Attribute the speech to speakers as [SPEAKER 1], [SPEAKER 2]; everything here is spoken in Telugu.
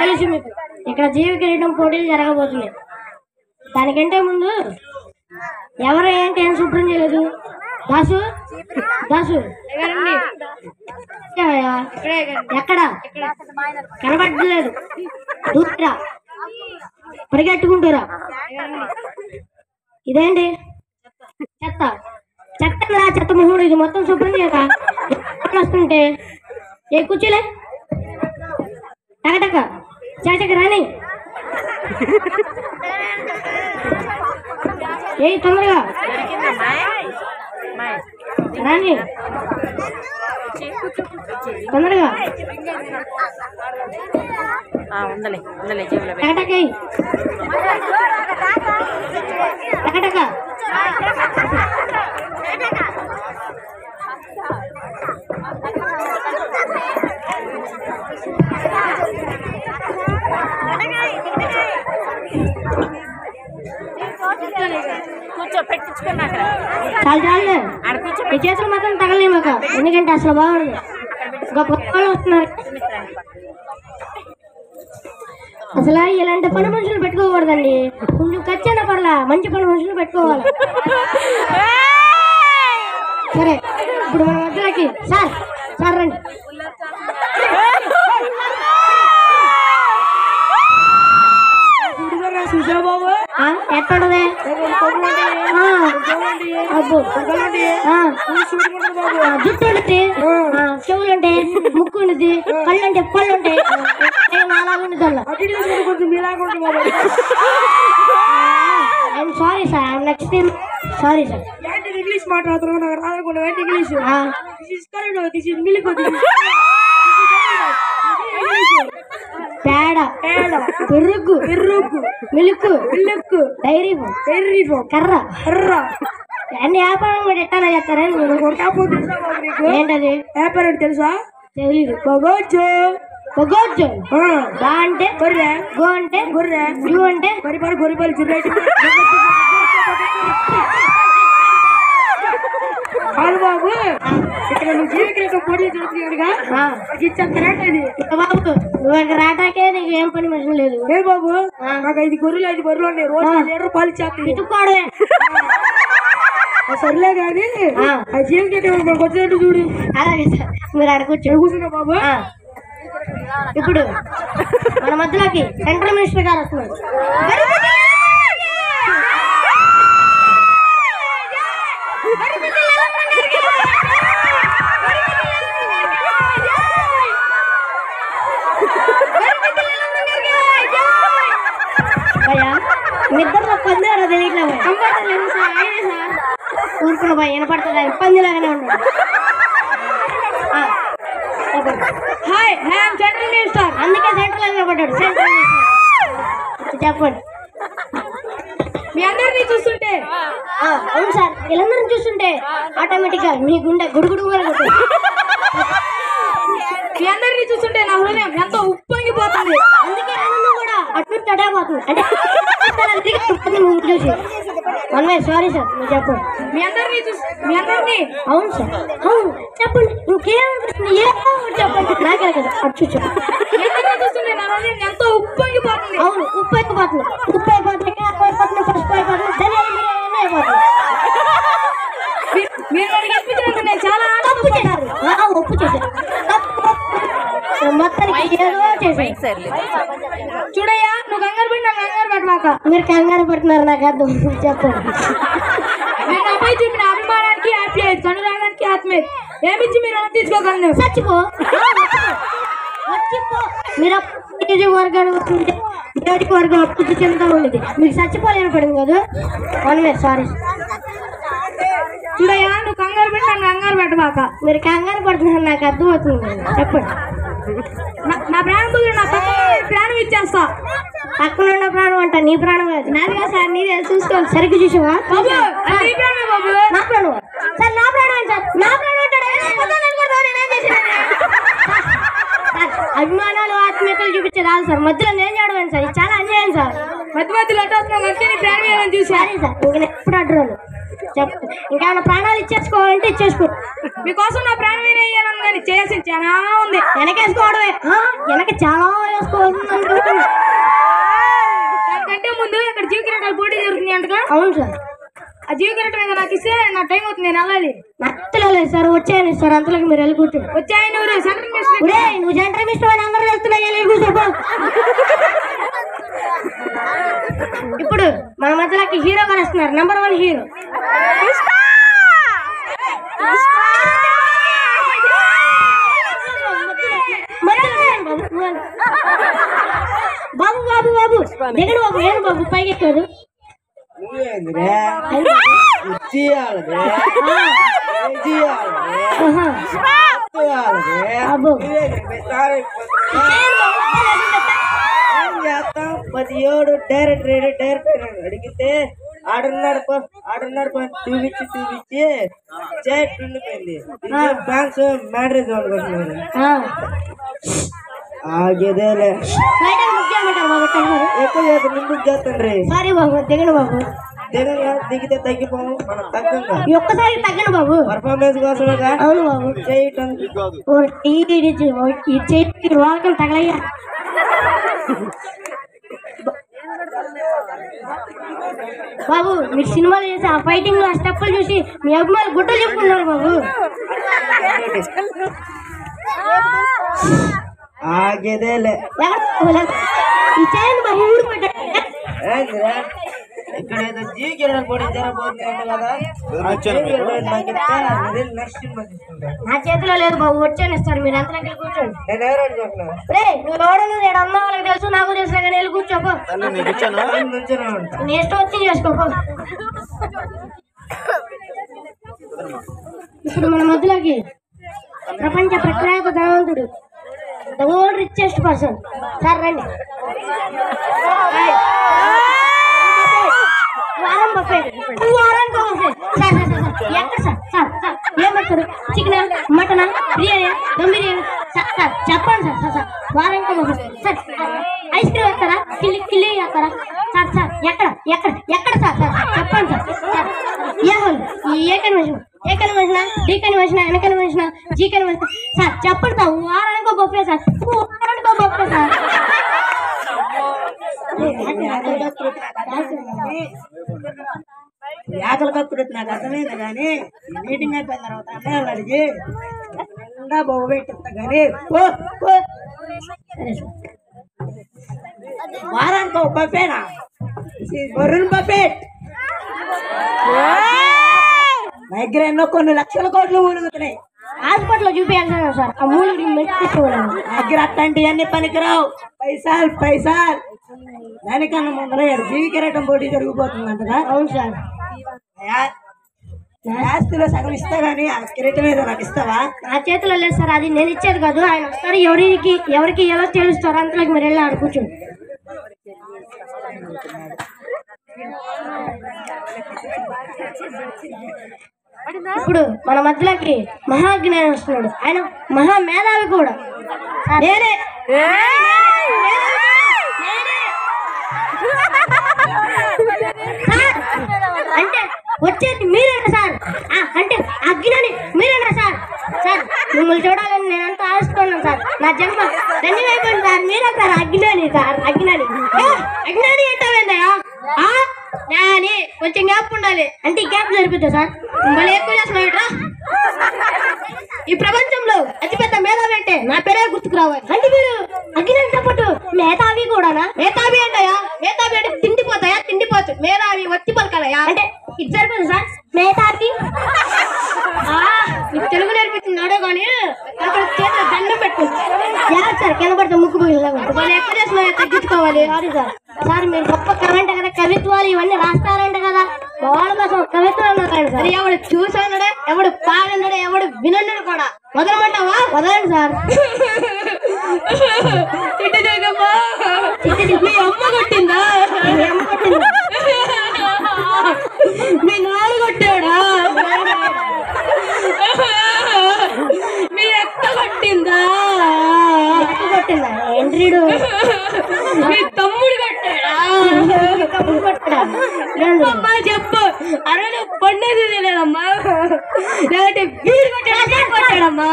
[SPEAKER 1] తెలుసు మీకు ఇక్కడ జీవ కిరీటం పోటీలు జరగబోతుంది. దానికంటే ముందు ఎవరు ఏంటి ఏం శుభ్రం చేయలేదు. దాసు దాసు ఎక్కడ కనబడలేదు. దూరా పరిగెట్టుకుంటారా? ఇదేంటి చెత్త చెత్త చెత్త మొహుడు. ఇది మొత్తం శుభ్రం చేయక వస్తుంటే ఏ కూర్చోలే టకటక చాచక రాని ఏ తొందరగా రాని తొందరగా టకటక టకటక చాలా చాలు ఈ చేతులు మాత్రం తగలేమాక, ఎందుకంటే అసలు బాగుంది. గొప్ప వాళ్ళు వస్తున్నారు. అసలు ఇలాంటి పని మనుషులు పెట్టుకోకూడదండి. కొంచెం ఖర్చైనా పర్లా, మంచి పని మనుషులు పెట్టుకోవాలి. సరే ఇప్పుడు మన వద్దలకి సార్ సార్ రండి. ఎక్కడదే జుట్టు ఉంటుంది, చెవులు ఉంటాయి, ముక్కు ఉంటుంది, కళ్ళు ఉంటాయి, పళ్ళు ఉంటాయి. I'm sorry sir, I'm next time sorry sir.
[SPEAKER 2] English మాట్లాడుతున్నావు ఇంగ్లీష్
[SPEAKER 1] పేడ పెరుగు మిల్క్ డైరీ కర్ర అన్ని వ్యాపారం కూడా ఎట్లా చేస్తారా? ఏంటది
[SPEAKER 2] వ్యాపారం తెలుసా?
[SPEAKER 1] తెలీదు.
[SPEAKER 2] పొగొచ్చు
[SPEAKER 1] బా అంటే
[SPEAKER 2] గొర్రె,
[SPEAKER 1] గో అంటే
[SPEAKER 2] గొర్రె,
[SPEAKER 1] యు అంటే
[SPEAKER 2] గొరిపాలు గొరిపాలు చిన్నటి కాదు బాబు. ఇక్కడ నువ్వు జీవితం పోటీ జరుగుతుందిగా ఇచ్చేస్తారేంటి
[SPEAKER 1] బాబు? నువ్వు రాటాకే నీకు ఏం పని మనుషులు లేదు.
[SPEAKER 2] ఏ బాబు, నాకు 5 గొర్రెలు 5 బర్రెలు ఉన్నాయి. రోజు 7 రూపాయలు ఇచ్చేస్తాను.
[SPEAKER 1] ఇటుకోవడమే
[SPEAKER 2] సర్లే కానీ ఆ జీవితం వచ్చినట్టు చూడు.
[SPEAKER 1] అలాగే సార్, మీరు ఆడ
[SPEAKER 2] కూర్చున్నా బాబు.
[SPEAKER 1] ఇప్పుడు మన మధ్యలోకి సెంట్రల్ మినిస్టర్ గారు వస్తున్నారు. నిద్రలో పందారా తెలియట్లే ఊరుకున్న భయ వినపడుతుంది. పందిలాగానే ఉన్నాడు.
[SPEAKER 2] Hi, I'm central minister.
[SPEAKER 1] అందుకే సెంట్రల్ నిలబడ్డాడు. సెంట్రల్ మినిస్టర్ చెప్పండి.
[SPEAKER 2] మీ అందరినీ చూస్తుంటే
[SPEAKER 1] అవును సార్, వీళ్ళందరినీ చూస్తుంటే ఆటోమేటిక్ గా మీ గుండె గుడుగుడు కొడుతుంది.
[SPEAKER 2] మీ అందరినీ చూస్తుంటే నా హృదయం ఎంతో ఉప్పొంగిపోతుంది.
[SPEAKER 1] అందుకే ఆనందం కూడా అటు తడైపోతుంది. అంటే చూసి సారీ సార్, మీరు చెప్పండి.
[SPEAKER 2] మీ అందరినీ
[SPEAKER 1] అవును సార్, అవును చెప్పండి. ఇంకేమనిపిస్తుంది? చెప్పండి. నాకే కదా అటు
[SPEAKER 2] చూస్తుంటే నా హృదయం ఎంతో ఉప్పొంగిపోతుంది.
[SPEAKER 1] అవును, ఉప్పు అయిపోతుంది. ఉప్పు అయిపోతుంది, పసుపు అయిపోతుంది, ధనియాలు అయిపోతుంది.
[SPEAKER 2] మీరు చెప్పించినందుకు నేను చాలా
[SPEAKER 1] తప్పు చేశారు. ఒప్పు చేశారు. మొత్తానికి ఏదో చేశారు.
[SPEAKER 2] చూడయ్యా, నువ్వు కంగారు పడి నాకు కంగారు పడమాక.
[SPEAKER 1] మీరు కంగారు పడుతున్నారు, నాకు అర్థం. చెప్పండి.
[SPEAKER 2] నేను అబ్బాయి చూపిన అభిమానానికి ఆప్యాయత, కనురాగానికి ఆత్మీయత ఏమిచ్చి మీరు అలా తీసుకోగలను?
[SPEAKER 1] చచ్చిపో. మీరు వర్గానికి వస్తుంటే దేవుడికి వర్గం అభివృద్ధి చెందుతూ ఉండేది. మీకు చచ్చిపోలేని పడింది కదా. One sorry.
[SPEAKER 2] చూడయ్యా, నువ్వు కంగారు పెట్టి నన్ను కంగారు పెట్టమాక.
[SPEAKER 1] మీరు కంగారు పడుతున్నారు, నాకు అర్థమవుతుంది. చెప్పండి.
[SPEAKER 2] నా ప్రాణం బదులు నా ప్రాణం ఇచ్చేస్తా.
[SPEAKER 1] పక్కన ఉన్న ప్రాణం అంట, నీ ప్రాణం కాదు. నాదిగా సార్, నీదే చూసుకోవాలి. సరిగ్గా చూసావా?
[SPEAKER 2] బాబు, నీ ప్రాణమే బాబు.
[SPEAKER 1] నా ప్రాణం సార్, నా ప్రాణం సార్. నా ప్రాణం అంటాడు. అభిమానాలు ఆత్మీయతలు చూపించే రాదు సార్. మధ్యలో నేను చేయడం సార్, ఇది చాలా అన్యాయం సార్.
[SPEAKER 2] మధ్య మధ్యలో అడ్డు వస్తున్నావు, నీ ప్రాణం ఏమని చూసి.
[SPEAKER 1] సరే సార్, ఇంక ఎప్పుడు అడ్డు ఇంకేమైనా ప్రాణాలు ఇచ్చేసుకోవాలంటే ఇచ్చేసుకో.
[SPEAKER 2] మీకోసం నా ప్రాణం ఏమి వేయాలని కానీ చేయాల్సింది చాలా ఉంది.
[SPEAKER 1] వెనకేసుకోవడమే. వెనక చాలా వేసుకోవాల్సింది.
[SPEAKER 2] దానికంటే ముందు ఇక్కడ జీవ కిరీటాలు పోటీ జరుగుతుంది అంటగా.
[SPEAKER 1] అవును సార్.
[SPEAKER 2] ఆ జీవ కిరీటం మీద నాకు ఇస్తే నా టైం అవుతుంది, నేను వెళ్ళాలి.
[SPEAKER 1] నచ్చలేదు సార్, వచ్చాయని సార్. అంతలోకి మీరు వెళ్ళి కూర్చోండి.
[SPEAKER 2] వచ్చాయని సెంట్రల్ మినిస్టర్.
[SPEAKER 1] నువ్వు సెంట్రల్ మినిస్టర్ అని అందరూ వెళ్తున్నాయి, కూర్చోపో. ఇప్పుడు మన మధ్యలోకి హీరో గారు వస్తున్నారు. Number 1 hero. బాబు బాబు బాబు దిగడు బాబు. ఏను బాబు పైకి ఎక్కాడు.
[SPEAKER 3] డైరెక్టర్ అడిగితే ఆడున్నాడు చూపించి చేయింది. బ్యాంక్స్ మ్యారేజ్ ఆగేదేలే ఎక్కువ చేస్తాండ్రీ.
[SPEAKER 1] సారీ బాబు, దిగడు బాబు.
[SPEAKER 3] దిగితే తగ్గిపోవు, మనం తగ్గంగా
[SPEAKER 1] ఒక్కసారి తగ్గను బాబు.
[SPEAKER 3] పర్ఫార్మెన్స్ కోసమేగా.
[SPEAKER 1] అవును బాబు.
[SPEAKER 3] చేయటం
[SPEAKER 1] వాళ్ళకం తగలయ్యా. బాబు మీరు సినిమాలు చేసి ఆ ఫైటింగ్ లో ఆ స్టెప్పులు చూసి మీ అభిమానులు గుట్టలు చెప్పుకున్నారు బాబు.
[SPEAKER 3] ఆగేదేలే.
[SPEAKER 1] ఈ చేయండి బాబు, ఊడిపోయాడు.
[SPEAKER 3] ఇక్కడ ఏదో జీవికిరణం కూడా జరగబోతుంది కదా.
[SPEAKER 1] నా చేతిలో లేదు బాబు, వచ్చాను ఇస్తారు. మీరు ఎంత దగ్గర కూర్చోండి.
[SPEAKER 3] నేను ఎవరైనా చెప్పిన
[SPEAKER 1] నువ్వు ఎవడను నేను అన్న వాళ్ళకి తెలుసు, నాకు తెలుసు కానీ వెళ్ళి కూర్చోపో. నీ ఇష్టం వచ్చి చేసుకోపో. ఇప్పుడు మన మధ్యలోకి ప్రపంచ ప్రఖ్యాత ధనవంతుడు, the world richest person sir రండి. ఎక్కడ సార్? సార్ సార్ ఏం పెడతారు? చికెన్, మటనా, బిర్యానీ, దమ్ బిర్యానీ? సార్ చెప్పండి సార్. సార్ సార్ వారానికి సార్ ఐస్ క్రీమ్ వేస్తారా? కిల్లి వేస్తారా? సార్ సార్ ఎక్కడ ఎక్కడ ఎక్కడ సార్? సార్ చెప్పండి సార్. సార్ ఏ హోల్? ఏ కన్వెన్షన్? ఏ convention? D convention, N convention, G convention? Sir చెప్పండి సార్. వారానికో బొఫే సార్, వారానికో బొఫే సార్.
[SPEAKER 3] ఆకలి కప్పుడు నాకు అర్థమైంది కానీ మీటింగ్ అయిపోయిన తర్వాత అన్నయ్యలు అడిగి బొవ్వ పెట్టిస్తా కానీ వారానికి ఒక బఫేనా? బొర్రెలు బఫెట్ దగ్గర ఎన్నో కొన్ని లక్షల కోట్లు ఊరుగుతున్నాయి.
[SPEAKER 1] హాస్పిటల్లో చూపించాను సార్. ఆ మూడు
[SPEAKER 3] దగ్గర అట్లాంటివన్నీ పనికిరావు. పైసాల్ దానికన్నా ముందర జీవి కిరీటం పోటీ జరిగిపోతుందంటగా.
[SPEAKER 1] అవును సార్.
[SPEAKER 3] ఆస్తిలో సగం ఇస్తా గానీ ఆ కిరీటం మీద నాకు ఇస్తావా?
[SPEAKER 1] నా చేతిలో లేదు సార్, అది నేను ఇచ్చేది కాదు. ఆయన వస్తారు, ఎవరికి ఎలా తెలుస్తారు. అంతలోకి మీరు వెళ్ళి ఆడ కూర్చోండి. ఇప్పుడు మన మధ్యలోకి మహాజ్ఞాని వస్తున్నాడు. ఆయన మహా మేధావి కూడా. నేనే అంటే వచ్చేది మీరేనా సార్? అంటే అజ్ఞాని మీరేనా సార్? సార్ మిమ్మల్ని చూడాలని నేనంతా ఆశిస్తున్నాను సార్. నా జన్మ ధన్యమైపోయింది సార్. మీరే సార్ అజ్ఞాని. సార్ అజ్ఞాని అజ్ఞాని ఏంటోందయ్యా? జ్ఞాని కొంచెం గ్యాప్ ఉండాలి. అంటే ఈ గ్యాప్ సరిపోద్దా సార్? మళ్ళీ ఎక్కువ చేస్తున్నాడరా. ఈ ప్రపంచంలో అతిపెద్ద మేధావి అంటే నా పేరే గుర్తుకు రావాలి. అంటే మీరు అజ్ఞానితో పాటు మేధావి కూడానా? మేధావి అంటయా? మేధావి అంటే తిండిపోతాయా? తిండిపోవచ్చు. మేధావి వచ్చి పలకాలయా? అంటే ఇది సరిపోదు సార్. మేధావి మీకు తెలుగు నేర్పిస్తున్నాడో కానీ అక్కడ చేతిలో దండం పెట్టుకుంది. యారు సార్ కింద పడితే ముక్కు వాళ్ళు ఎక్కువ చేసిన తగ్గించుకోవాలి. Sorry sir. సార్ మీరు గొప్ప కవంట కదా, కవిత్వాలు ఇవన్నీ రాస్తారంట కదా. వాళ్ళ కోసం కవిత్వాలు సార్. ఎవడు చూసానడే, ఎవడు పాడన్నాడే, ఎవడు వినన్నాడు కూడా. వదలమంటావా? వదలండి సార్. మీ అమ్మ కొట్టిందా? మీ అమ్మ కొట్టిందా? మీ నాన్న కొట్టాడా? మీ అక్క కొట్టిందా? కొట్టిందా ఎంట్రీడు
[SPEAKER 2] మీ తమ్ముడు కట్టాడా
[SPEAKER 1] తమ్ముడు కొట్టాడా లేదు
[SPEAKER 2] అమ్మా చెప్పు అరే పండేది లేదమ్మా లేదంటే వీడు కొట్టాడమ్మా